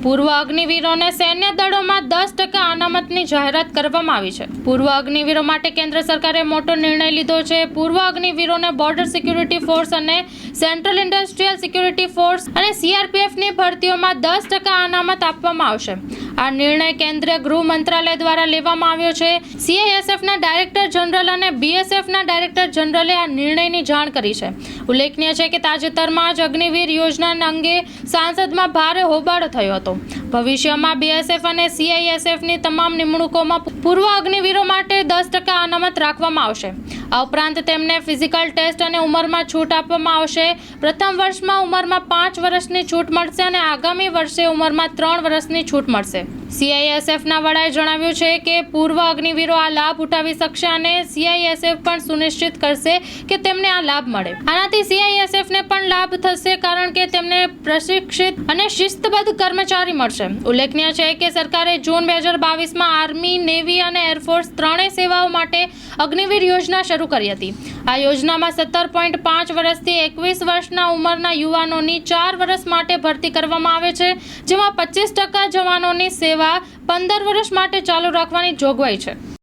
પૂર્વ અગ્નિવીરોને સૈન્ય દળોમાં 10% અનામતની જાહેરાત કરવામાં આવી છે। પૂર્વ અગ્નિવીરો માટે કેન્દ્ર સરકારે મોટો નિર્ણય લીધો છે। પૂર્વ અગ્નિવીરોને બોર્ડર સિક્યુરિટી ફોર્સ અને સેન્ટ્રલ ઇન્ડસ્ટ્રીયલ સિક્યુરિટી ફોર્સ અને સીઆરપીએફની ભરતીઓમાં 10% અનામત આપવામાં આવશે। આ નિર્ણય કેન્દ્રીય ગૃહ મંત્રાલય દ્વારા લેવામાં આવ્યો છે। સીઆઈએસએફના ડાયરેક્ટર જનરલ અને બીએસએફના ડાયરેક્ટર જનરલે આ નિર્ણયની જાણ કરી છે। ઉલ્લેખનીય છે કે તાજેતરમાં જ અગ્નિવીર યોજના અંગે સાંસદમાં ભારે હોબાળો થયો હતો। ભવિષ્યમાં બીએસએફ અને સીઆઈએસએફની તમામ નિમણૂકોમાં પૂર્વ અગ્નિવીરો માટે 10% અનામત રાખવામાં આવશે। આ ઉપરાંત તેમને ફિઝિકલ ટેસ્ટ અને ઉંમરમાં છૂટ આપવામાં આવશે। પ્રથમ વર્ષમાં ઉંમરમાં 5 વર્ષની છૂટ મળશે અને આગામી વર્ષે ઉંમરમાં 3 વર્ષની છૂટ મળશે। સીઆઈએસએફના વડાએ જણાવ્યું છે કે પૂર્વ અગ્નિવીરો આ લાભ ઉઠાવી શકશે અને સીઆઈએસએફ પણ સુનિશ્ચિત કરશે કે તેમને આ લાભ મળે। આનાથી સીઆઈએસએફને પણ લાભ થશે કારણ કે તેમને પ્રશિક્ષિત અને શિસ્તબદ્ધ કર્મચારી મળશે। ઉલ્લેખનીય છે કે સરકારે જૂન 2022માં આર્મી, નેવી અને એરફોર્સ ત્રણેય સેવાઓ માટે અગ્નિવીર યોજના શરૂ કરી હતી। આ યોજનામાં 17.5 વર્ષથી 21 વર્ષના ઉંમરના યુવાનોની 4 વર્ષ માટે ભરતી કરવામાં આવે છે, જેમાં 25% જવાનોની સેવા 15 વર્ષ માટે ચાલુ રાખવાની જોગવાઈ છે।